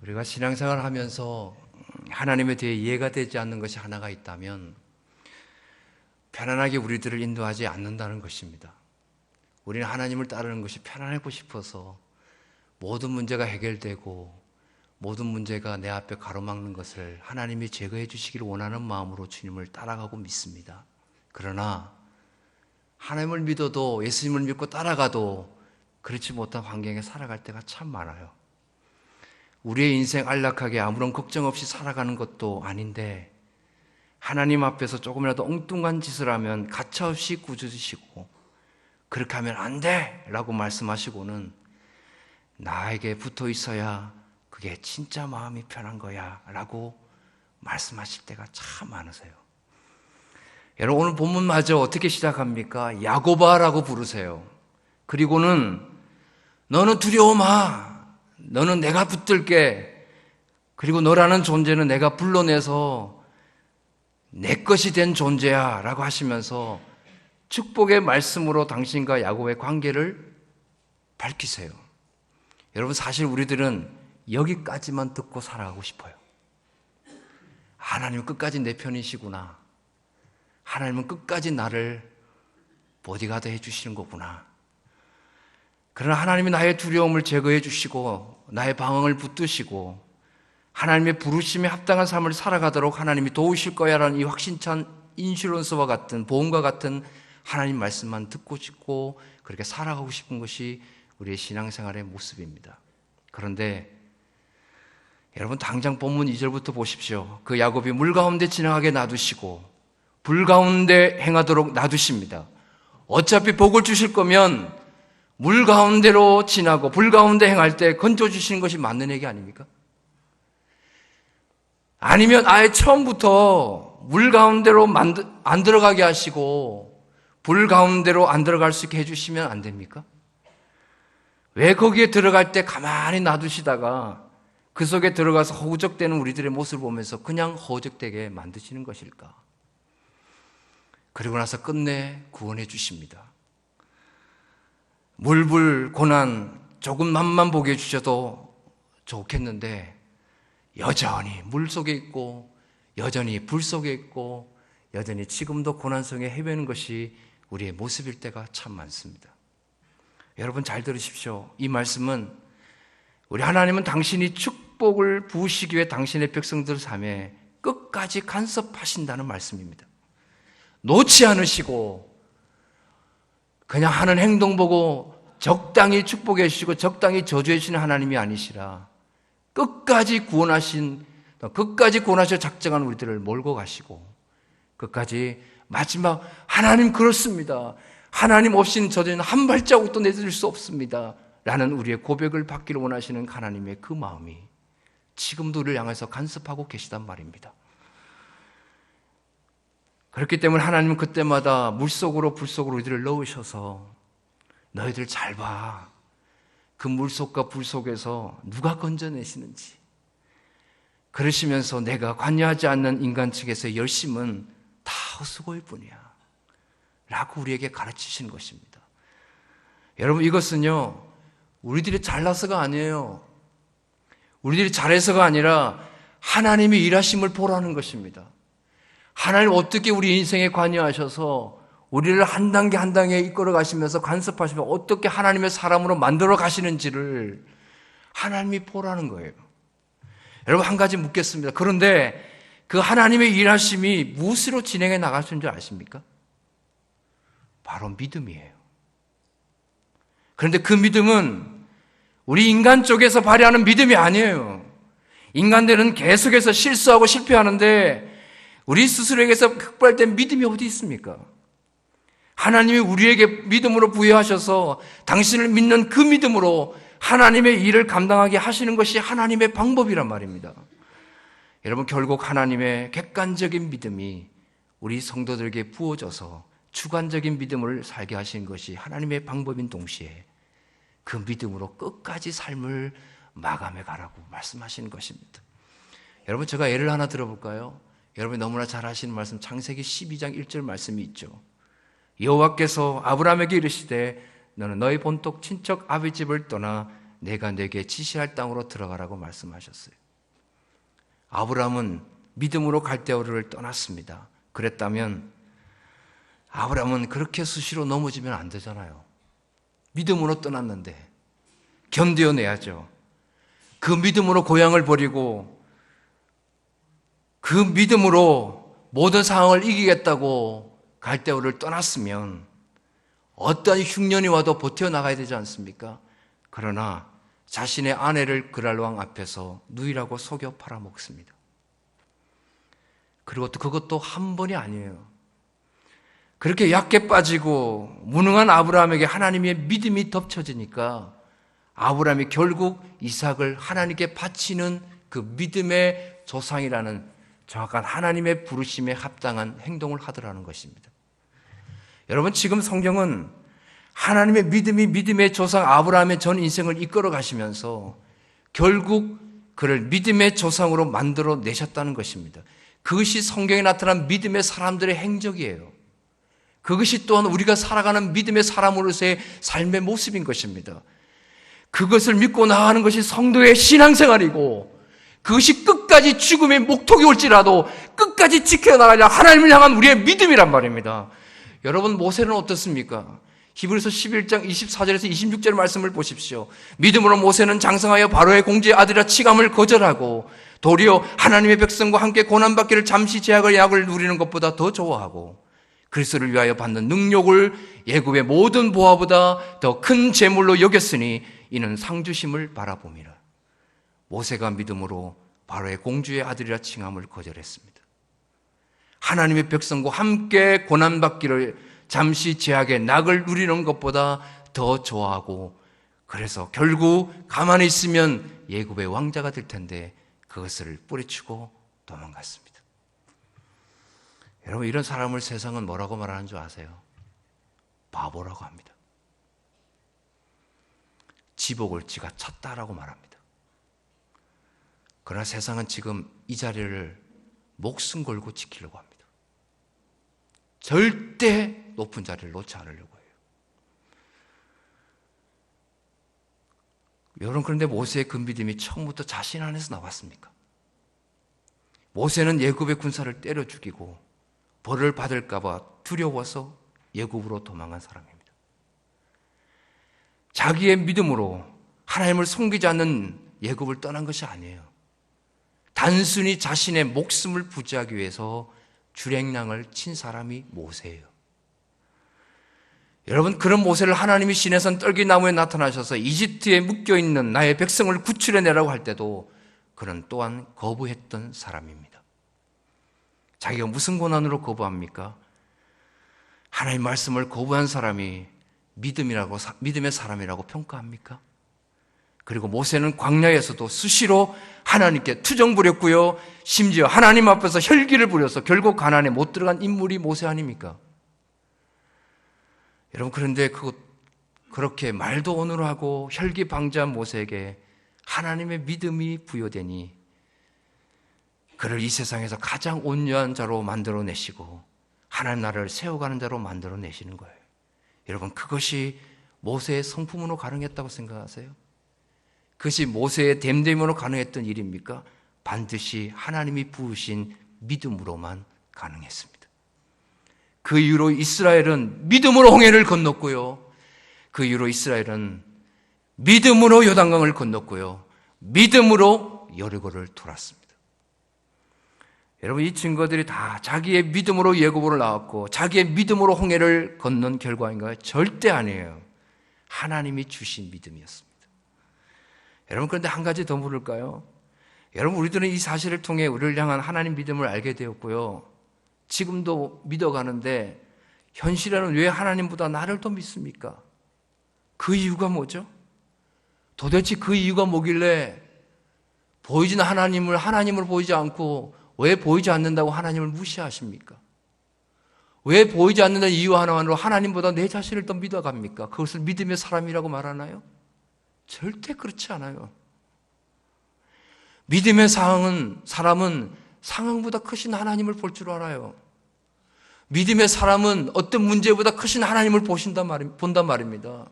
우리가 신앙생활을 하면서 하나님에 대해 이해가 되지 않는 것이 하나가 있다면 편안하게 우리들을 인도하지 않는다는 것입니다. 우리는 하나님을 따르는 것이 편안하고 싶어서 모든 문제가 해결되고 모든 문제가 내 앞에 가로막는 것을 하나님이 제거해 주시기를 원하는 마음으로 주님을 따라가고 믿습니다. 그러나 하나님을 믿어도 예수님을 믿고 따라가도 그렇지 못한 환경에 살아갈 때가 참 많아요. 우리의 인생 안락하게 아무런 걱정 없이 살아가는 것도 아닌데 하나님 앞에서 조금이라도 엉뚱한 짓을 하면 가차없이 꾸짖으시고 그렇게 하면 안 돼! 라고 말씀하시고는 나에게 붙어 있어야 그게 진짜 마음이 편한 거야 라고 말씀하실 때가 참 많으세요. 여러분 오늘 본문마저 어떻게 시작합니까? 야고바라고 부르세요. 그리고는 너는 두려워 마. 너는 내가 붙들게. 그리고 너라는 존재는 내가 불러내서 내 것이 된 존재야 라고 하시면서 축복의 말씀으로 당신과 야곱의 관계를 밝히세요. 여러분 사실 우리들은 여기까지만 듣고 살아가고 싶어요. 하나님은 끝까지 내 편이시구나. 하나님은 끝까지 나를 보디가드 해주시는 거구나. 그러나 하나님이 나의 두려움을 제거해 주시고 나의 방황을 붙드시고 하나님의 부르심에 합당한 삶을 살아가도록 하나님이 도우실 거야 라는 이 확신찬 인슈런스와 같은 보험과 같은 하나님 말씀만 듣고 싶고 그렇게 살아가고 싶은 것이 우리의 신앙생활의 모습입니다. 그런데 여러분 당장 본문 2절부터 보십시오. 그 야곱이 물 가운데 지나가게 놔두시고 불 가운데 행하도록 놔두십니다. 어차피 복을 주실 거면 물 가운데로 지나고 불 가운데 행할 때 건져주시는 것이 맞는 얘기 아닙니까? 아니면 아예 처음부터 물 가운데로 안 들어가게 하시고 불 가운데로 안 들어갈 수 있게 해주시면 안 됩니까? 왜 거기에 들어갈 때 가만히 놔두시다가 그 속에 들어가서 허우적대는 우리들의 모습을 보면서 그냥 허우적대게 만드시는 것일까? 그리고 나서 끝내 구원해 주십니다. 물불 고난 조금 맛만 보게 해주셔도 좋겠는데 여전히 물 속에 있고 여전히 불 속에 있고 여전히 지금도 고난 속에 헤매는 것이 우리의 모습일 때가 참 많습니다. 여러분 잘 들으십시오. 이 말씀은 우리 하나님은 당신이 축복을 부으시기 위해 당신의 백성들 삶에 끝까지 간섭하신다는 말씀입니다. 놓지 않으시고 그냥 하는 행동 보고 적당히 축복해 주시고 적당히 저주해 주시는 하나님이 아니시라 끝까지 구원하셔 작정한 우리들을 몰고 가시고 끝까지 마지막 하나님 그렇습니다. 하나님 없이는 저희는 한 발자국도 내딛을 수 없습니다. 라는 우리의 고백을 받기를 원하시는 하나님의 그 마음이 지금도 우리를 향해서 간섭하고 계시단 말입니다. 그렇기 때문에 하나님은 그때마다 물속으로 불속으로 우리들을 넣으셔서 너희들 잘 봐. 그 물속과 불속에서 누가 건져내시는지. 그러시면서 내가 관여하지 않는 인간 측에서의 열심은 다 헛수고일 뿐이야. 라고 우리에게 가르치시는 것입니다. 여러분 이것은요. 우리들이 잘나서가 아니에요. 우리들이 잘해서가 아니라 하나님이 일하심을 보라는 것입니다. 하나님 어떻게 우리 인생에 관여하셔서 우리를 한 단계 한 단계 이끌어 가시면서 간섭하시며 어떻게 하나님의 사람으로 만들어 가시는지를 하나님이 보라는 거예요. 여러분 한 가지 묻겠습니다. 그런데 그 하나님의 일하심이 무엇으로 진행해 나가시는 줄 아십니까? 바로 믿음이에요. 그런데 그 믿음은 우리 인간 쪽에서 발휘하는 믿음이 아니에요. 인간들은 계속해서 실수하고 실패하는데 우리 스스로에게서 흑발된 믿음이 어디 있습니까? 하나님이 우리에게 믿음으로 부여하셔서 당신을 믿는 그 믿음으로 하나님의 일을 감당하게 하시는 것이 하나님의 방법이란 말입니다. 여러분 결국 하나님의 객관적인 믿음이 우리 성도들에게 부어져서 주관적인 믿음을 살게 하시는 것이 하나님의 방법인 동시에 그 믿음으로 끝까지 삶을 마감해 가라고 말씀하시는 것입니다. 여러분 제가 예를 하나 들어볼까요? 여러분이 너무나 잘 아시는 말씀 창세기 12장 1절 말씀이 있죠. 여호와께서 아브라함에게 이르시되 너는 너희 본토 친척 아비 집을 떠나 내가 내게 지시할 땅으로 들어가라고 말씀하셨어요. 아브라함은 믿음으로 갈대아우르를 떠났습니다. 그랬다면 아브라함은 그렇게 수시로 넘어지면 안 되잖아요. 믿음으로 떠났는데 견뎌내야죠. 그 믿음으로 고향을 버리고 그 믿음으로 모든 상황을 이기겠다고 갈대아우르를 떠났으면 어떠한 흉년이 와도 버텨나가야 되지 않습니까? 그러나 자신의 아내를 그랄왕 앞에서 누이라고 속여 팔아먹습니다. 그리고 또 그것도 한 번이 아니에요. 그렇게 약해 빠지고 무능한 아브라함에게 하나님의 믿음이 덮쳐지니까 아브라함이 결국 이삭을 하나님께 바치는 그 믿음의 조상이라는 정확한 하나님의 부르심에 합당한 행동을 하더라는 것입니다. 여러분, 지금 성경은 하나님의 믿음이 믿음의 조상 아브라함의 전 인생을 이끌어 가시면서 결국 그를 믿음의 조상으로 만들어 내셨다는 것입니다. 그것이 성경에 나타난 믿음의 사람들의 행적이에요. 그것이 또한 우리가 살아가는 믿음의 사람으로서의 삶의 모습인 것입니다. 그것을 믿고 나아가는 것이 성도의 신앙생활이고 그것이 끝까지 죽음의 목톡이 올지라도 끝까지 지켜나가려 하나님을 향한 우리의 믿음이란 말입니다. 여러분, 모세는 어떻습니까? 히브리서 11장 24절에서 26절 말씀을 보십시오. 믿음으로 모세는 장성하여 바로의 공주의 아들이라 칭함을 거절하고 도리어 하나님의 백성과 함께 고난받기를 잠시 제약을 약을 누리는 것보다 더 좋아하고 그리스도를 위하여 받는 능력을 애굽의 모든 보화보다 더 큰 재물로 여겼으니 이는 상주심을 바라봄이라. 모세가 믿음으로 바로의 공주의 아들이라 칭함을 거절했습니다. 하나님의 백성과 함께 고난받기를 잠시 제약의 낙을 누리는 것보다 더 좋아하고 그래서 결국 가만히 있으면 애굽의 왕자가 될 텐데 그것을 뿌리치고 도망갔습니다. 여러분, 이런 사람을 세상은 뭐라고 말하는 줄 아세요? 바보라고 합니다. 지복을 지가 쳤다라고 말합니다. 그러나 세상은 지금 이 자리를 목숨 걸고 지키려고 합니다. 절대 높은 자리를 놓지 않으려고 해요. 여러분, 그런데 모세의 그 믿음이 처음부터 자신 안에서 나왔습니까? 모세는 애굽의 군사를 때려 죽이고 벌을 받을까 봐 두려워서 애굽으로 도망간 사람입니다. 자기의 믿음으로 하나님을 섬기지 않는 애굽을 떠난 것이 아니에요. 단순히 자신의 목숨을 부지하기 위해서 주랭랑을 친 사람이 모세예요. 여러분, 그런 모세를 하나님이 시내산 떨기나무에 나타나셔서 이집트에 묶여있는 나의 백성을 구출해내라고 할 때도 그는 또한 거부했던 사람입니다. 자기가 무슨 고난으로 거부합니까? 하나님 말씀을 거부한 사람이 믿음의 사람이라고 평가합니까? 그리고 모세는 광야에서도 수시로 하나님께 투정 부렸고요. 심지어 하나님 앞에서 혈기를 부려서 결국 가나안에 못 들어간 인물이 모세 아닙니까? 여러분, 그런데 그렇게 말도 온유하고 혈기방자한 모세에게 하나님의 믿음이 부여되니 그를 이 세상에서 가장 온유한 자로 만들어내시고 하나님 나라를 세워가는 자로 만들어내시는 거예요. 여러분, 그것이 모세의 성품으로 가능했다고 생각하세요? 그것이 모세의 됨됨으로 가능했던 일입니까? 반드시 하나님이 부으신 믿음으로만 가능했습니다. 그 이후로 이스라엘은 믿음으로 홍해를 건넜고요. 그 이후로 이스라엘은 믿음으로 요단강을 건넜고요. 믿음으로 여리고를 돌았습니다. 여러분, 이 증거들이 다 자기의 믿음으로 애굽으로 나왔고 자기의 믿음으로 홍해를 건넌 결과인가요? 절대 아니에요. 하나님이 주신 믿음이었습니다. 여러분, 그런데 한 가지 더 물을까요? 여러분, 우리들은 이 사실을 통해 우리를 향한 하나님 믿음을 알게 되었고요. 지금도 믿어가는데 현실에는 왜 하나님보다 나를 더 믿습니까? 그 이유가 뭐죠? 도대체 그 이유가 뭐길래 보이지는 하나님을 보이지 않고 왜 보이지 않는다고 하나님을 무시하십니까? 왜 보이지 않는다는 이유 하나만으로 하나님보다 내 자신을 더 믿어갑니까? 그것을 믿음의 사람이라고 말하나요? 절대 그렇지 않아요. 믿음의 사람은 상황보다 크신 하나님을 볼 줄 알아요. 믿음의 사람은 어떤 문제보다 크신 하나님을 본단 말입니다.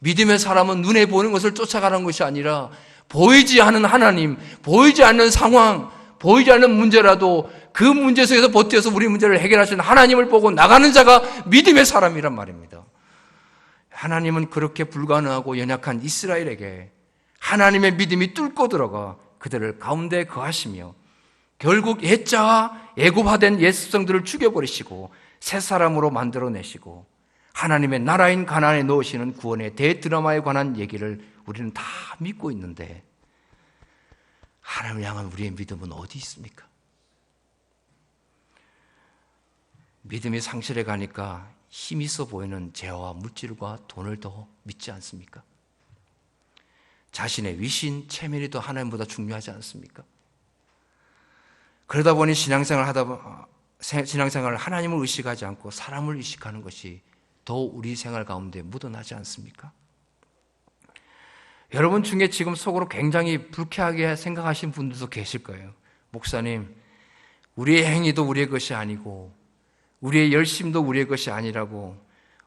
믿음의 사람은 눈에 보이는 것을 쫓아가는 것이 아니라 보이지 않는 하나님, 보이지 않는 상황, 보이지 않는 문제라도 그 문제 속에서 버텨서 우리 문제를 해결하시는 하나님을 보고 나가는 자가 믿음의 사람이란 말입니다. 하나님은 그렇게 불가능하고 연약한 이스라엘에게 하나님의 믿음이 뚫고 들어가 그들을 가운데 거하시며 결국 옛자와 애굽화된 옛 습성들을 죽여버리시고 새 사람으로 만들어내시고 하나님의 나라인 가나안에 넣으시는 구원의 대드라마에 관한 얘기를 우리는 다 믿고 있는데 하나님을 향한 우리의 믿음은 어디 있습니까? 믿음이 상실해 가니까 힘 있어 보이는 재화와 물질과 돈을 더 믿지 않습니까? 자신의 위신, 체면이 더 하나님보다 중요하지 않습니까? 그러다 보니 신앙생활을 하나님을 의식하지 않고 사람을 의식하는 것이 더 우리 생활 가운데 묻어나지 않습니까? 여러분 중에 지금 속으로 굉장히 불쾌하게 생각하신 분들도 계실 거예요. 목사님, 우리의 행위도 우리의 것이 아니고 우리의 열심도 우리의 것이 아니라고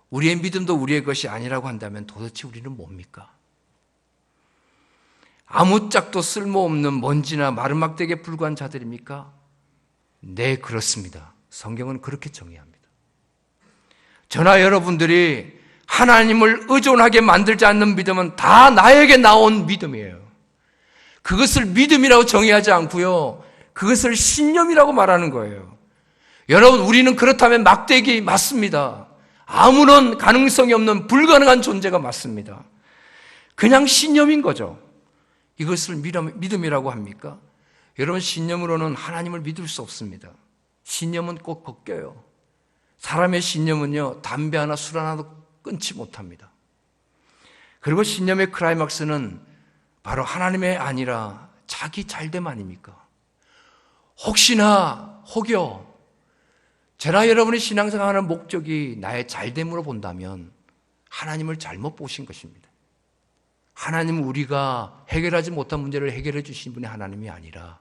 우리의 믿음도 우리의 것이 아니라고 한다면 도대체 우리는 뭡니까? 아무짝도 쓸모없는 먼지나 마른 막대기에 불과한 자들입니까? 네, 그렇습니다. 성경은 그렇게 정의합니다. 저나 여러분들이 하나님을 의존하게 만들지 않는 믿음은 다 나에게 나온 믿음이에요. 그것을 믿음이라고 정의하지 않고요, 그것을 신념이라고 말하는 거예요. 여러분, 우리는 그렇다면 막대기 맞습니다. 아무런 가능성이 없는 불가능한 존재가 맞습니다. 그냥 신념인 거죠. 이것을 믿음이라고 합니까? 여러분, 신념으로는 하나님을 믿을 수 없습니다. 신념은 꼭 벗겨요. 사람의 신념은요, 담배 하나 술 하나도 끊지 못합니다. 그리고 신념의 클라이막스는 바로 하나님의 아니라 자기 잘됨 아닙니까? 혹여 저나 여러분의 신앙생활하는 목적이 나의 잘됨으로 본다면 하나님을 잘못 보신 것입니다. 하나님은 우리가 해결하지 못한 문제를 해결해 주신 분이 하나님이 아니라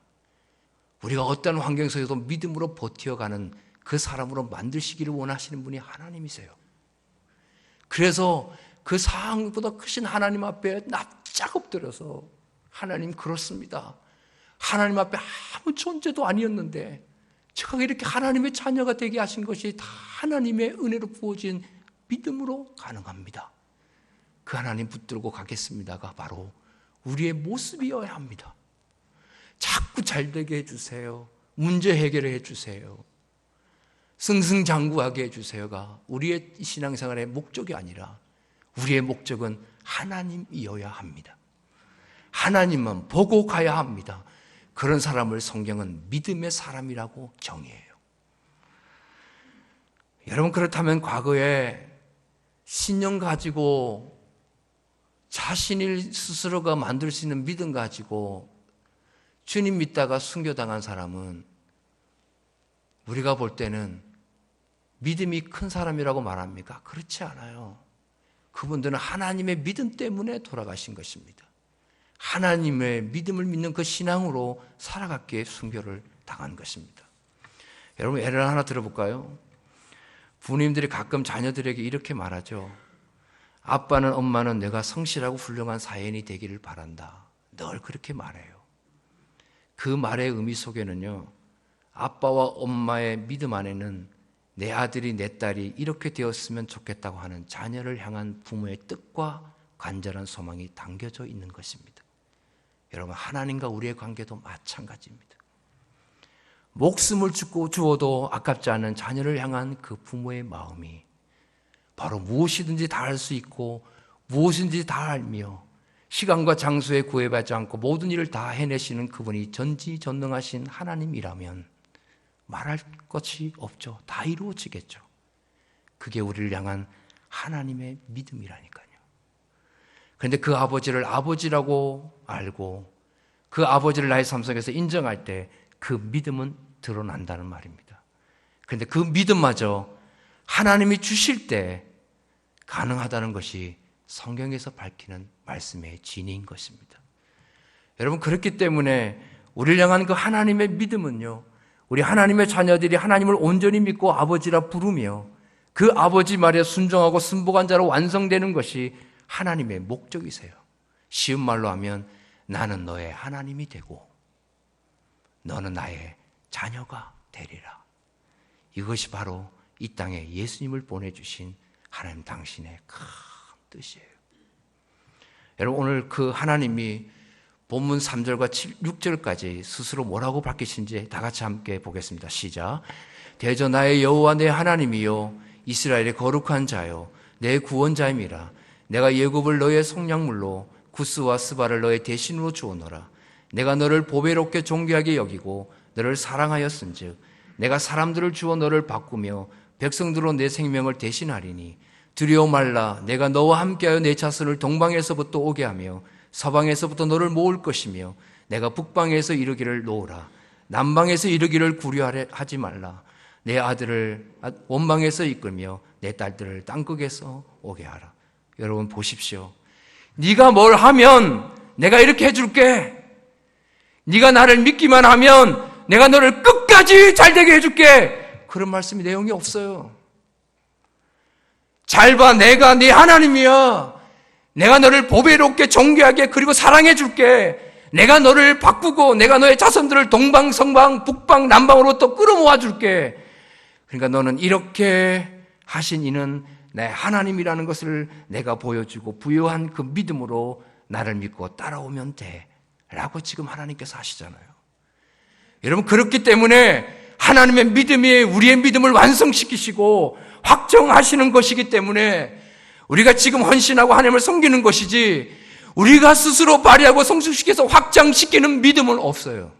우리가 어떤 환경 속에서도 믿음으로 버텨가는 그 사람으로 만드시기를 원하시는 분이 하나님이세요. 그래서 그 상황보다 크신 하나님 앞에 납작 엎드려서 하나님, 그렇습니다. 하나님 앞에 아무 존재도 아니었는데 제가 이렇게 하나님의 자녀가 되게 하신 것이 다 하나님의 은혜로 부어진 믿음으로 가능합니다. 그 하나님 붙들고 가겠습니다가 바로 우리의 모습이어야 합니다. 자꾸 잘되게 해주세요. 문제 해결해 주세요. 승승장구하게 해주세요가 우리의 신앙생활의 목적이 아니라 우리의 목적은 하나님이어야 합니다. 하나님만 보고 가야 합니다. 그런 사람을 성경은 믿음의 사람이라고 정의해요. 여러분, 그렇다면 과거에 신념 가지고 자신이 스스로가 만들 수 있는 믿음 가지고 주님 믿다가 순교당한 사람은 우리가 볼 때는 믿음이 큰 사람이라고 말합니까? 그렇지 않아요. 그분들은 하나님의 믿음 때문에 돌아가신 것입니다. 하나님의 믿음을 믿는 그 신앙으로 살아갔기에 순교를 당한 것입니다. 여러분, 예를 하나 들어볼까요? 부모님들이 가끔 자녀들에게 이렇게 말하죠. 아빠는, 엄마는 내가 성실하고 훌륭한 사연이 되기를 바란다. 늘 그렇게 말해요. 그 말의 의미 속에는요, 아빠와 엄마의 믿음 안에는 내 아들이, 내 딸이 이렇게 되었으면 좋겠다고 하는 자녀를 향한 부모의 뜻과 간절한 소망이 담겨져 있는 것입니다. 여러분, 하나님과 우리의 관계도 마찬가지입니다. 목숨을 주어도 아깝지 않은 자녀를 향한 그 부모의 마음이 바로 무엇이든지 다 할 수 있고 무엇인지 다 알며 시간과 장소에 구애받지 않고 모든 일을 다 해내시는 그분이 전지전능하신 하나님이라면 말할 것이 없죠. 다 이루어지겠죠. 그게 우리를 향한 하나님의 믿음이라니까요. 그런데 그 아버지를 아버지라고 알고 그 아버지를 나의 삶 속에서 인정할 때 그 믿음은 드러난다는 말입니다. 그런데 그 믿음마저 하나님이 주실 때 가능하다는 것이 성경에서 밝히는 말씀의 진리인 것입니다. 여러분, 그렇기 때문에 우리를 향한 그 하나님의 믿음은요, 우리 하나님의 자녀들이 하나님을 온전히 믿고 아버지라 부르며 그 아버지 말에 순종하고 순복한 자로 완성되는 것이 하나님의 목적이세요. 쉬운 말로 하면 나는 너의 하나님이 되고 너는 나의 자녀가 되리라. 이것이 바로 이 땅에 예수님을 보내주신 하나님 당신의 큰 뜻이에요. 여러분, 오늘 그 하나님이 본문 3절과 6절까지 스스로 뭐라고 밝히신지 다 같이 함께 보겠습니다. 시작. 대저 나의 여호와 내 하나님이요 이스라엘의 거룩한 자요 내 구원자임이라. 내가 예굽을 너의 속량물로 구스와 스바를 너의 대신으로 주었노라. 내가 너를 보배롭게 존귀하게 여기고 너를 사랑하였은즉 내가 사람들을 주어 너를 바꾸며 백성들로 내 생명을 대신하리니 두려워 말라. 내가 너와 함께하여 내 자손을 동방에서부터 오게 하며 서방에서부터 너를 모을 것이며 내가 북방에서 이르기를 놓으라. 남방에서 이르기를 구려하지 말라. 내 아들을 원방에서 이끌며 내 딸들을 땅끝에서 오게 하라. 여러분 보십시오. 네가 뭘 하면 내가 이렇게 해줄게. 네가 나를 믿기만 하면 내가 너를 끝까지 잘되게 해줄게. 그런 말씀이 내용이 없어요. 잘 봐, 내가 네 하나님이야. 내가 너를 보배롭게 존귀하게 그리고 사랑해 줄게. 내가 너를 바꾸고 내가 너의 자손들을 동방 서방 북방 남방으로 또 끌어모아 줄게. 그러니까 너는 이렇게 하신 이는 내 하나님이라는 것을 내가 보여주고 부여한 그 믿음으로 나를 믿고 따라오면 돼 라고 지금 하나님께서 하시잖아요. 여러분, 그렇기 때문에 하나님의 믿음이 우리의 믿음을 완성시키시고 확정하시는 것이기 때문에 우리가 지금 헌신하고 하나님을 섬기는 것이지 우리가 스스로 발휘하고 성숙시켜서 확장시키는 믿음은 없어요.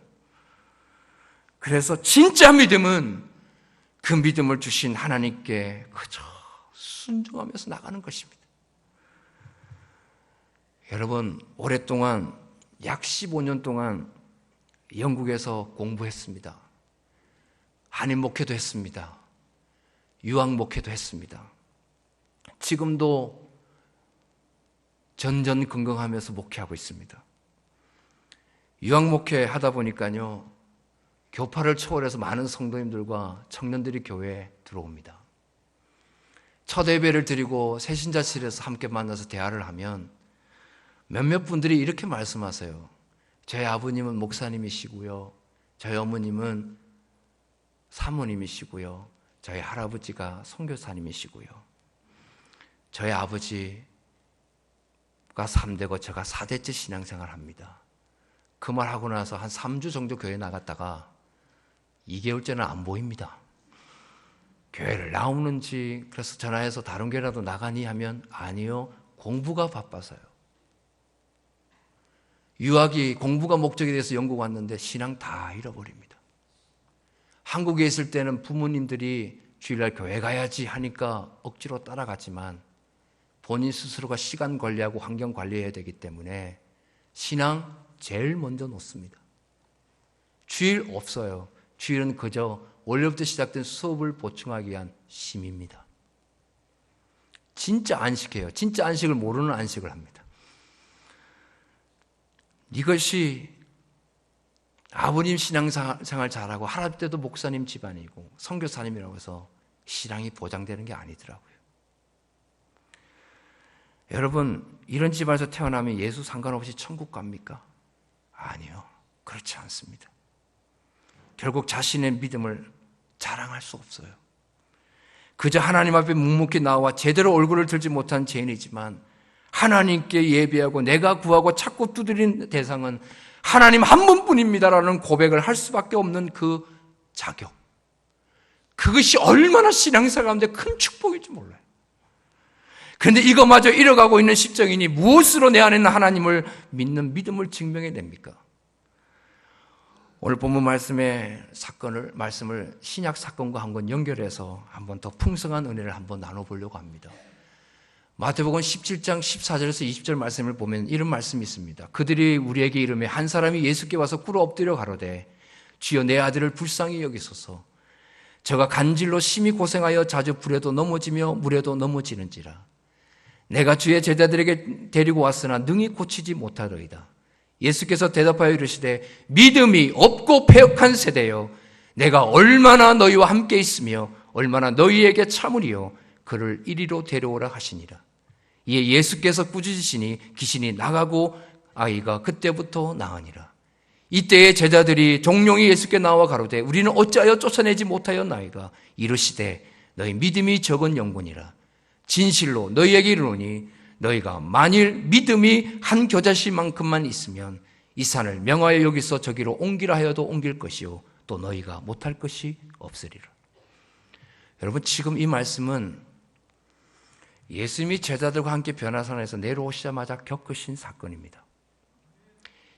그래서 진짜 믿음은 그 믿음을 주신 하나님께 그저 순종하면서 나가는 것입니다. 여러분, 오랫동안 약 15년 동안 영국에서 공부했습니다. 한인 목회도 했습니다. 유학 목회도 했습니다. 지금도 전전긍긍하면서 목회하고 있습니다. 유학 목회 하다 보니까요, 교파를 초월해서 많은 성도님들과 청년들이 교회에 들어옵니다. 첫 예배를 드리고 새신자실에서 함께 만나서 대화를 하면 몇몇 분들이 이렇게 말씀하세요. 저희 아버님은 목사님이시고요, 저희 어머님은 사모님이시고요, 저희 할아버지가 선교사님이시고요, 저희 아버지가 3대고 제가 4대째 신앙생활을 합니다. 그 말 하고 나서 한 3주 정도 교회 나갔다가 2개월째는 안 보입니다. 교회를 나오는지, 그래서 전화해서 다른 교회라도 나가니 하면 아니요, 공부가 바빠서요. 유학이 공부가 목적이 돼서 영국 왔는데 신앙 다 잃어버립니다. 한국에 있을 때는 부모님들이 주일날 교회 가야지 하니까 억지로 따라갔지만 본인 스스로가 시간 관리하고 환경 관리해야 되기 때문에 신앙 제일 먼저 놓습니다. 주일 없어요. 주일은 그저 원래부터 시작된 수업을 보충하기 위한 쉼입니다. 진짜 안식해요. 진짜 안식을 모르는 안식을 합니다. 이것이 아버님 신앙생활 잘하고 할아버지 때도 목사님 집안이고 선교사님이라고 해서 신앙이 보장되는 게 아니더라고요. 여러분, 이런 집안에서 태어나면 예수 상관없이 천국 갑니까? 아니요, 그렇지 않습니다. 결국 자신의 믿음을 자랑할 수 없어요. 그저 하나님 앞에 묵묵히 나와 제대로 얼굴을 들지 못한 죄인이지만 하나님께 예배하고 내가 구하고 찾고 두드린 대상은 하나님 한 분뿐입니다라는 고백을 할 수밖에 없는 그 자격, 그것이 얼마나 신앙생활 가운데 큰 축복인지 몰라요. 그런데 이거마저 잃어가고 있는 십정인이 무엇으로 내 안에 있는 하나님을 믿는 믿음을 증명해냅니까? 오늘 본문 말씀을 신약 사건과 한번 연결해서 한번 더 풍성한 은혜를 한번 나눠보려고 합니다. 마태복음 17장 14절에서 20절 말씀을 보면 이런 말씀이 있습니다. 그들이 우리에게 이르매 한 사람이 예수께 와서 꿇어 엎드려 가로되 주여 내 아들을 불쌍히 여기소서. 저가 간질로 심히 고생하여 자주 불에도 넘어지며 물에도 넘어지는지라. 내가 주의 제자들에게 데리고 왔으나 능히 고치지 못하더이다. 예수께서 대답하여 이르시되 믿음이 없고 패역한 세대여, 내가 얼마나 너희와 함께 있으며 얼마나 너희에게 참으리요 그를 이리로 데려오라 하시니라. 이에 예수께서 꾸짖으시니 귀신이 나가고 아이가 그때부터 나으니라. 이때에 제자들이 종용이 예수께 나와 가로되 우리는 어찌하여 쫓아내지 못하였나이까. 이르시되 너희 믿음이 적은 영혼이라. 진실로 너희에게 이르노니 너희가 만일 믿음이 한 겨자씨만큼만 있으면 이 산을 명하여 여기서 저기로 옮기라 하여도 옮길 것이요 또 너희가 못할 것이 없으리라. 여러분, 지금 이 말씀은 예수님이 제자들과 함께 변화산에서 내려오시자마자 겪으신 사건입니다.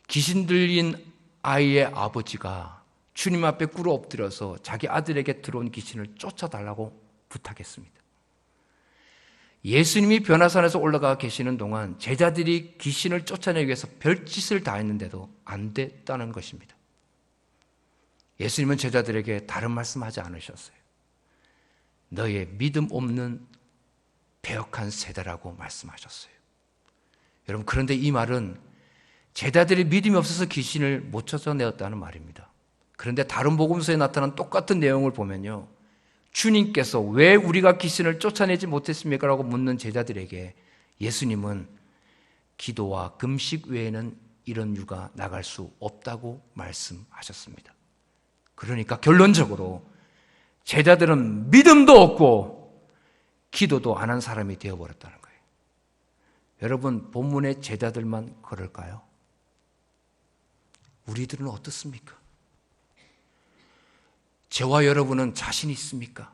귀신 들린 아이의 아버지가 주님 앞에 꿇어 엎드려서 자기 아들에게 들어온 귀신을 쫓아달라고 부탁했습니다. 예수님이 변화산에서 올라가 계시는 동안 제자들이 귀신을 쫓아내기 위해서 별짓을 다 했는데도 안 됐다는 것입니다. 예수님은 제자들에게 다른 말씀하지 않으셨어요. 너의 믿음 없는 배역한 세대라고 말씀하셨어요. 여러분, 그런데 이 말은 제자들이 믿음이 없어서 귀신을 못 쫓아내었다는 말입니다. 그런데 다른 복음서에 나타난 똑같은 내용을 보면요, 주님께서 왜 우리가 귀신을 쫓아내지 못했습니까? 라고 묻는 제자들에게 예수님은 기도와 금식 외에는 이런 유가 나갈 수 없다고 말씀하셨습니다. 그러니까 결론적으로 제자들은 믿음도 없고 기도도 안 한 사람이 되어버렸다는 거예요. 여러분, 본문의 제자들만 그럴까요? 우리들은 어떻습니까? 저와 여러분은 자신이 있습니까?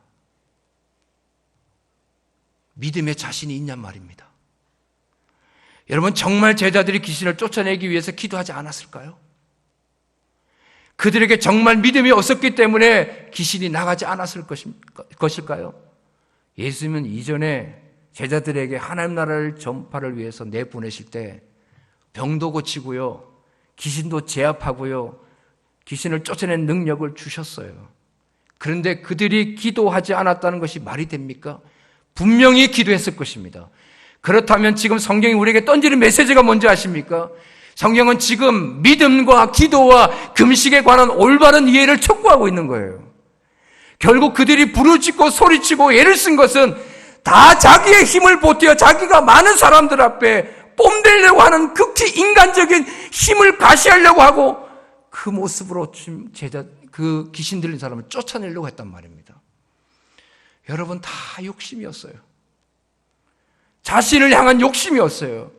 믿음에 자신이 있냔 말입니다. 여러분, 정말 제자들이 귀신을 쫓아내기 위해서 기도하지 않았을까요? 그들에게 정말 믿음이 없었기 때문에 귀신이 나가지 않았을 것일까요? 예수님은 이전에 제자들에게 하나님 나라를 전파를 위해서 내보내실 때 병도 고치고요, 귀신도 제압하고요, 귀신을 쫓아낸 능력을 주셨어요. 그런데 그들이 기도하지 않았다는 것이 말이 됩니까? 분명히 기도했을 것입니다. 그렇다면 지금 성경이 우리에게 던지는 메시지가 뭔지 아십니까? 성경은 지금 믿음과 기도와 금식에 관한 올바른 이해를 촉구하고 있는 거예요. 결국 그들이 부르짖고 소리치고 애를 쓴 것은 다 자기의 힘을 보태어 자기가 많은 사람들 앞에 뽐내려고 하는 극히 인간적인 힘을 과시하려고 하고 그 모습으로 그 귀신 들린 사람을 쫓아내려고 했단 말입니다. 여러분, 다 욕심이었어요. 자신을 향한 욕심이었어요.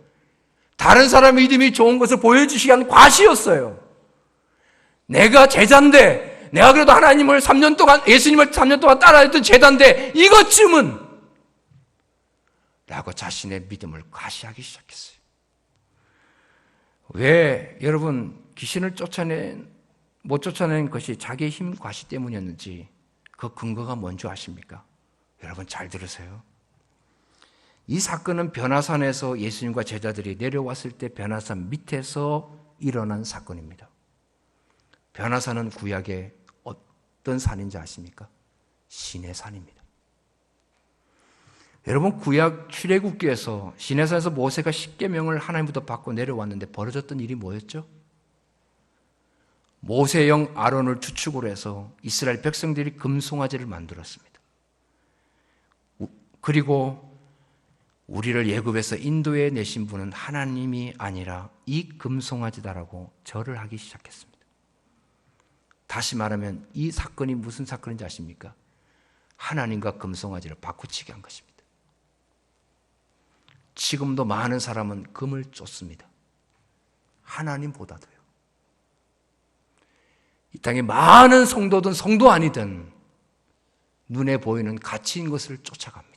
다른 사람의 믿음이 좋은 것을 보여주시기 위한 과시였어요. 내가 제자인데, 내가 그래도 하나님을 3년 동안, 예수님을 3년 동안 따라했던 제자인데 이것쯤은 라고 자신의 믿음을 과시하기 시작했어요. 왜 여러분 귀신을 못 쫓아낸 것이 자기의 힘 과시 때문이었는지 그 근거가 뭔지 아십니까? 여러분, 잘 들으세요. 이 사건은 변화산에서 예수님과 제자들이 내려왔을 때 변화산 밑에서 일어난 사건입니다. 변화산은 구약의 어떤 산인지 아십니까? 신의 산입니다. 여러분, 구약 출애굽기에서 시내산에서 모세가 십계명을 하나님부터 받고 내려왔는데 벌어졌던 일이 뭐였죠? 모세형 아론을 주축으로 해서 이스라엘 백성들이 금송아지를 만들었습니다. 그리고 우리를 애굽에서 인도해 내신 분은 하나님이 아니라 이 금송아지다라고 절을 하기 시작했습니다. 다시 말하면 이 사건이 무슨 사건인지 아십니까? 하나님과 금송아지를 바꾸치게 한 것입니다. 지금도 많은 사람은 금을 쫓습니다. 하나님보다도요. 이 땅에 많은 성도든 성도 아니든 눈에 보이는 가치인 것을 쫓아갑니다.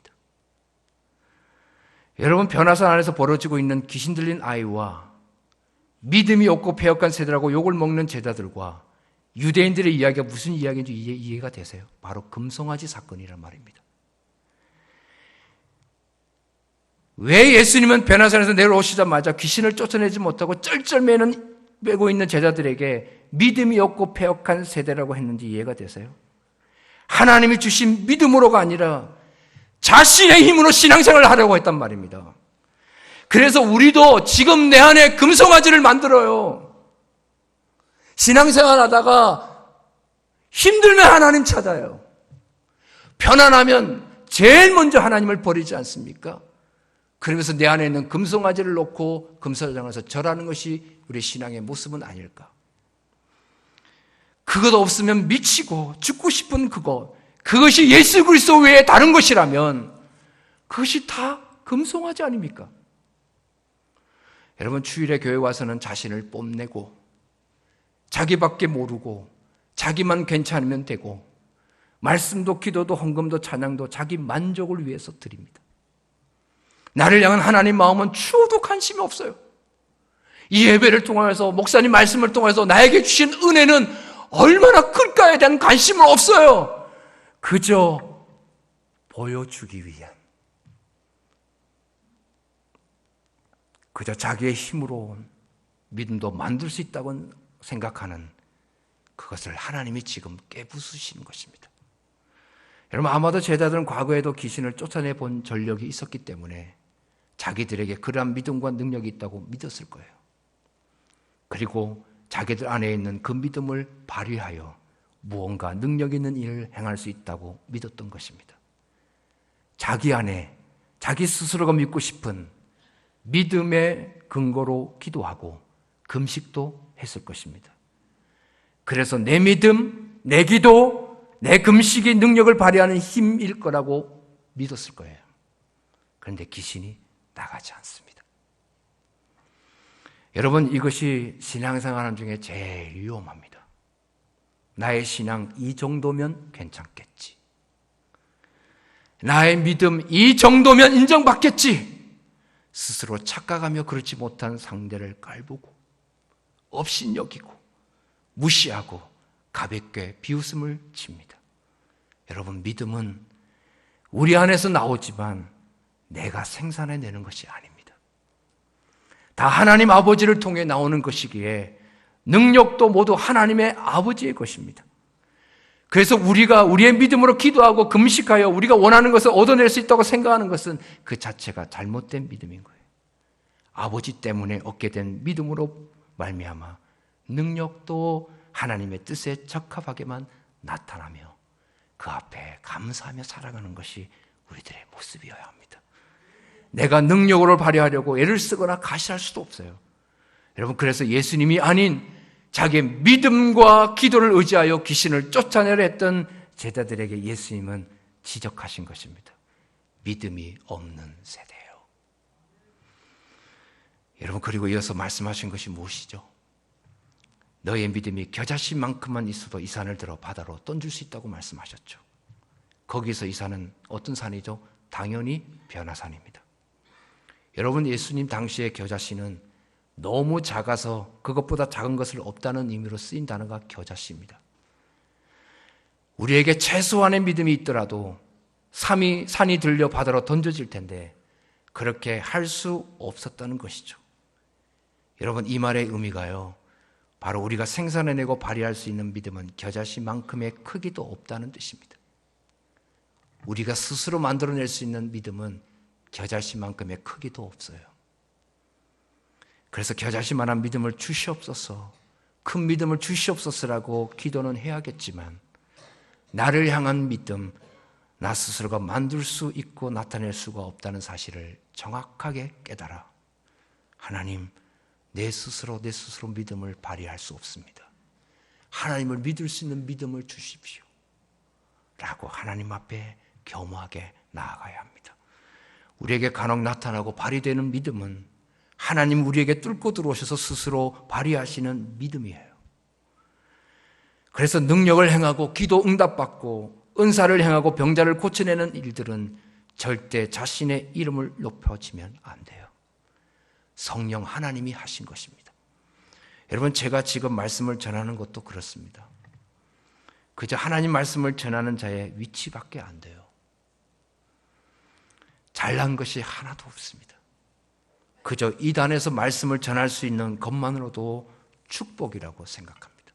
여러분, 변화산 안에서 벌어지고 있는 귀신 들린 아이와 믿음이 없고 패역한 세대라고 욕을 먹는 제자들과 유대인들의 이야기가 무슨 이야기인지 이해가 되세요? 바로 금송아지 사건이란 말입니다. 왜 예수님은 변화산에서 내려오시자마자 귀신을 쫓아내지 못하고 쩔쩔매고 있는 제자들에게 믿음이 없고 패역한 세대라고 했는지 이해가 되세요? 하나님이 주신 믿음으로가 아니라 자신의 힘으로 신앙생활을 하려고 했단 말입니다. 그래서 우리도 지금 내 안에 금송아지를 만들어요. 신앙생활 하다가 힘들면 하나님 찾아요. 편안하면 제일 먼저 하나님을 버리지 않습니까? 그러면서 내 안에 있는 금송아지를 놓고 금사장에서 절하는 것이 우리 신앙의 모습은 아닐까? 그것 없으면 미치고 죽고 싶은 그것이 예수 그리스도 외에 다른 것이라면 그것이 다 금송아지 아닙니까? 여러분, 주일에 교회 와서는 자신을 뽐내고 자기밖에 모르고 자기만 괜찮으면 되고 말씀도 기도도 헌금도 찬양도 자기 만족을 위해서 드립니다. 나를 향한 하나님 마음은 추호도 관심이 없어요. 이 예배를 통해서 목사님 말씀을 통해서 나에게 주신 은혜는 얼마나 클까에 대한 관심은 없어요. 그저 보여주기 위한, 그저 자기의 힘으로 믿음도 만들 수 있다고 생각하는 그것을 하나님이 지금 깨부수시는 것입니다. 여러분, 아마도 제자들은 과거에도 귀신을 쫓아내 본 전력이 있었기 때문에 자기들에게 그러한 믿음과 능력이 있다고 믿었을 거예요. 그리고 자기들 안에 있는 그 믿음을 발휘하여 무언가 능력 있는 일을 행할 수 있다고 믿었던 것입니다. 자기 안에 자기 스스로가 믿고 싶은 믿음의 근거로 기도하고 금식도 했을 것입니다. 그래서 내 믿음, 내 기도, 내 금식이 능력을 발휘하는 힘일 거라고 믿었을 거예요. 그런데 귀신이 나가지 않습니다. 여러분, 이것이 신앙생활 중에 제일 위험합니다. 나의 신앙 이 정도면 괜찮겠지. 나의 믿음 이 정도면 인정받겠지. 스스로 착각하며 그렇지 못한 상대를 깔보고 업신여기고 무시하고 가볍게 비웃음을 칩니다. 여러분, 믿음은 우리 안에서 나오지만 내가 생산해내는 것이 아닙니다. 다 하나님 아버지를 통해 나오는 것이기에 능력도 모두 하나님의 아버지의 것입니다. 그래서 우리가 우리의 믿음으로 기도하고 금식하여 우리가 원하는 것을 얻어낼 수 있다고 생각하는 것은 그 자체가 잘못된 믿음인 거예요. 아버지 때문에 얻게 된 믿음으로 말미암아 능력도 하나님의 뜻에 적합하게만 나타나며 그 앞에 감사하며 살아가는 것이 우리들의 모습이어야 합니다. 내가 능력으로 발휘하려고 애를 쓰거나 가시할 수도 없어요. 여러분, 그래서 예수님이 아닌 자기의 믿음과 기도를 의지하여 귀신을 쫓아내려 했던 제자들에게 예수님은 지적하신 것입니다. 믿음이 없는 세대예요. 여러분, 그리고 이어서 말씀하신 것이 무엇이죠? 너의 믿음이 겨자씨만큼만 있어도 이 산을 들어 바다로 던질 수 있다고 말씀하셨죠. 거기서 이 산은 어떤 산이죠? 당연히 변화산입니다. 여러분, 예수님 당시의 겨자씨는 너무 작아서 그것보다 작은 것을 없다는 의미로 쓰인 단어가 겨자씨입니다. 우리에게 최소한의 믿음이 있더라도 산이 들려 바다로 던져질 텐데 그렇게 할 수 없었다는 것이죠. 여러분, 이 말의 의미가요, 바로 우리가 생산해내고 발휘할 수 있는 믿음은 겨자씨만큼의 크기도 없다는 뜻입니다. 우리가 스스로 만들어낼 수 있는 믿음은 겨자씨만큼의 크기도 없어요. 그래서 겨자씨만한 믿음을 주시옵소서, 큰 믿음을 주시옵소서라고 기도는 해야겠지만 나를 향한 믿음, 나 스스로가 만들 수 있고 나타낼 수가 없다는 사실을 정확하게 깨달아 하나님, 내 스스로 믿음을 발휘할 수 없습니다. 하나님을 믿을 수 있는 믿음을 주십시오 라고 하나님 앞에 겸허하게 나아가야 합니다. 우리에게 간혹 나타나고 발휘되는 믿음은 하나님 우리에게 뚫고 들어오셔서 스스로 발휘하시는 믿음이에요. 그래서 능력을 행하고 기도 응답받고 은사를 행하고 병자를 고쳐내는 일들은 절대 자신의 이름을 높여지면 안 돼요. 성령 하나님이 하신 것입니다. 여러분, 제가 지금 말씀을 전하는 것도 그렇습니다. 그저 하나님 말씀을 전하는 자의 위치밖에 안 돼요. 잘난 것이 하나도 없습니다. 그저 이 단에서 말씀을 전할 수 있는 것만으로도 축복이라고 생각합니다.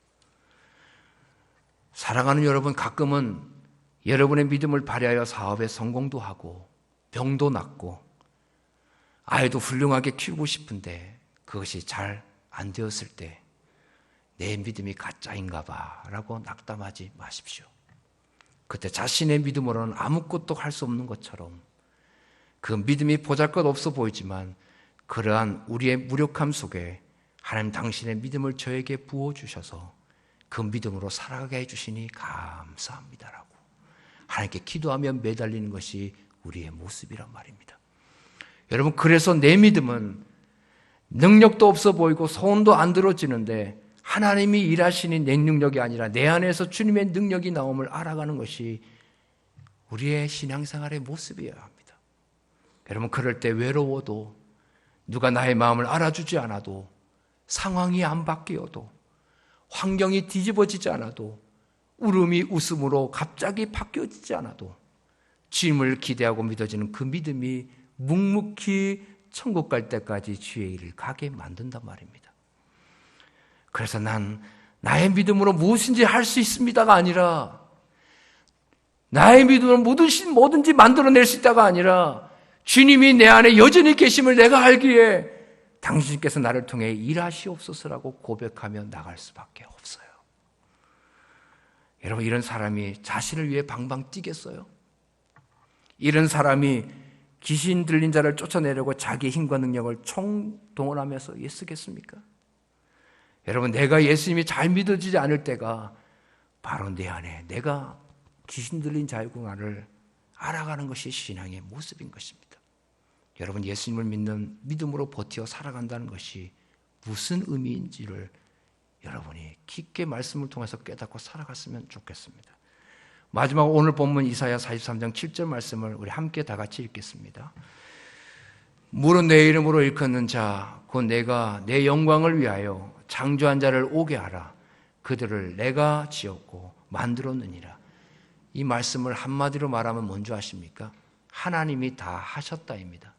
사랑하는 여러분, 가끔은 여러분의 믿음을 발휘하여 사업에 성공도 하고 병도 낫고 아이도 훌륭하게 키우고 싶은데 그것이 잘 안 되었을 때 내 믿음이 가짜인가 봐 라고 낙담하지 마십시오. 그때 자신의 믿음으로는 아무것도 할 수 없는 것처럼 그 믿음이 보잘것없어 보이지만 그러한 우리의 무력함 속에 하나님 당신의 믿음을 저에게 부어주셔서 그 믿음으로 살아가게 해주시니 감사합니다라고 하나님께 기도하며 매달리는 것이 우리의 모습이란 말입니다. 여러분, 그래서 내 믿음은 능력도 없어 보이고 소원도 안 들어지는데 하나님이 일하시는 내 능력이 아니라 내 안에서 주님의 능력이 나옴을 알아가는 것이 우리의 신앙생활의 모습이어야 합니다. 여러분, 그럴 때 외로워도 누가 나의 마음을 알아주지 않아도 상황이 안 바뀌어도 환경이 뒤집어지지 않아도 울음이 웃음으로 갑자기 바뀌어지지 않아도 주님을 기대하고 믿어지는 그 믿음이 묵묵히 천국 갈 때까지 주의 일을 가게 만든단 말입니다. 그래서 난 나의 믿음으로 무엇인지 할 수 있습니다가 아니라 나의 믿음으로 뭐든지 만들어낼 수 있다가 아니라 주님이 내 안에 여전히 계심을 내가 알기에 당신께서 나를 통해 일하시옵소서라고 고백하며 나갈 수밖에 없어요. 여러분, 이런 사람이 자신을 위해 방방 뛰겠어요? 이런 사람이 귀신 들린 자를 쫓아내려고 자기의 힘과 능력을 총동원하면서 애쓰겠습니까? 여러분, 내가 예수님이 잘 믿어지지 않을 때가 바로 내 안에 내가 귀신 들린 자이구나를 알아가는 것이 신앙의 모습인 것입니다. 여러분, 예수님을 믿는 믿음으로 버티어 살아간다는 것이 무슨 의미인지를 여러분이 깊게 말씀을 통해서 깨닫고 살아갔으면 좋겠습니다. 마지막 오늘 본문 이사야 43장 7절 말씀을 우리 함께 다 같이 읽겠습니다. 물은 내 이름으로 일컫는 자, 곧 내가 내 영광을 위하여 창조한 자를 오게 하라. 그들을 내가 지었고 만들었느니라. 이 말씀을 한마디로 말하면 뭔지 아십니까? 하나님이 다 하셨다입니다.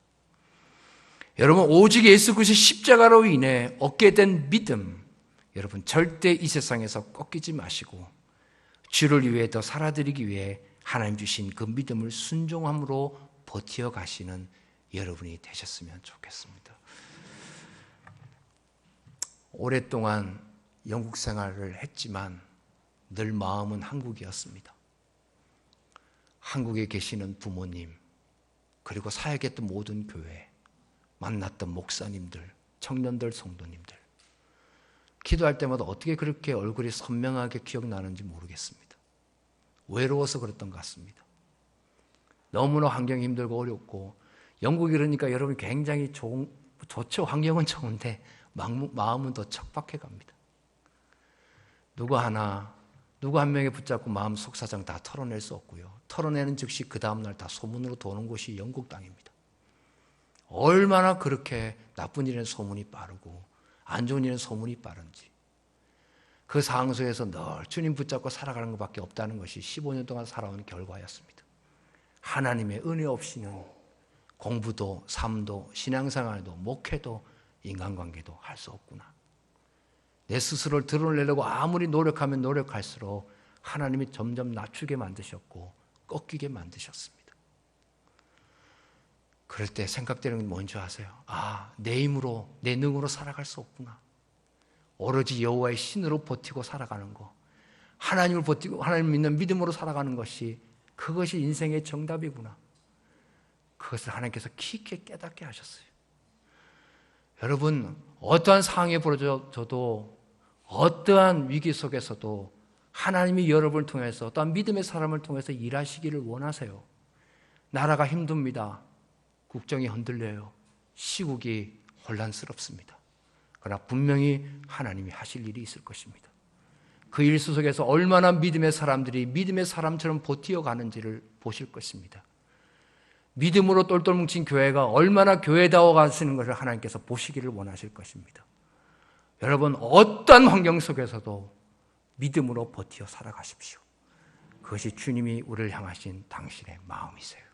여러분, 오직 예수 그리스도의 십자가로 인해 얻게 된 믿음, 여러분 절대 이 세상에서 꺾이지 마시고 주를 위해 더 살아드리기 위해 하나님 주신 그 믿음을 순종함으로 버티어 가시는 여러분이 되셨으면 좋겠습니다. 오랫동안 영국 생활을 했지만 늘 마음은 한국이었습니다. 한국에 계시는 부모님, 그리고 사역했던 모든 교회, 만났던 목사님들, 청년들, 성도님들, 기도할 때마다 어떻게 그렇게 얼굴이 선명하게 기억나는지 모르겠습니다. 외로워서 그랬던 것 같습니다. 너무나 환경이 힘들고 어렵고, 영국이 그러니까 여러분 굉장히 좋죠. 환경은 좋은데 마음은 더 척박해 갑니다. 누구 한 명에 붙잡고 마음 속사정 다 털어낼 수 없고요. 털어내는 즉시 그 다음날 다 소문으로 도는 곳이 영국 땅입니다. 얼마나 그렇게 나쁜 일에는 소문이 빠르고 안 좋은 일에는 소문이 빠른지, 그 상황 속에서 늘 주님 붙잡고 살아가는 것밖에 없다는 것이 15년 동안 살아온 결과였습니다. 하나님의 은혜 없이는 공부도 삶도 신앙생활도 목회도 인간관계도 할 수 없구나. 내 스스로를 드러내려고 아무리 노력하면 노력할수록 하나님이 점점 낮추게 만드셨고 꺾이게 만드셨습니다. 그럴 때 생각되는 건 뭔지 아세요? 내 힘으로, 내 능으로 살아갈 수 없구나. 오로지 여호와의 신으로 버티고 살아가는 거, 하나님을 버티고 하나님을 믿는 믿음으로 살아가는 것이, 그것이 인생의 정답이구나. 그것을 하나님께서 깊게 깨닫게 하셨어요. 여러분, 어떠한 상황에 벌어져도 어떠한 위기 속에서도 하나님이 여러분을 통해서 어떠한 믿음의 사람을 통해서 일하시기를 원하세요. 나라가 힘듭니다. 국정이 흔들려요. 시국이 혼란스럽습니다. 그러나 분명히 하나님이 하실 일이 있을 것입니다. 그 일 속에서 얼마나 믿음의 사람들이 믿음의 사람처럼 버티어 가는지를 보실 것입니다. 믿음으로 똘똘 뭉친 교회가 얼마나 교회다워 가시는 것을 하나님께서 보시기를 원하실 것입니다. 여러분, 어떤 환경 속에서도 믿음으로 버티어 살아가십시오. 그것이 주님이 우리를 향하신 당신의 마음이세요.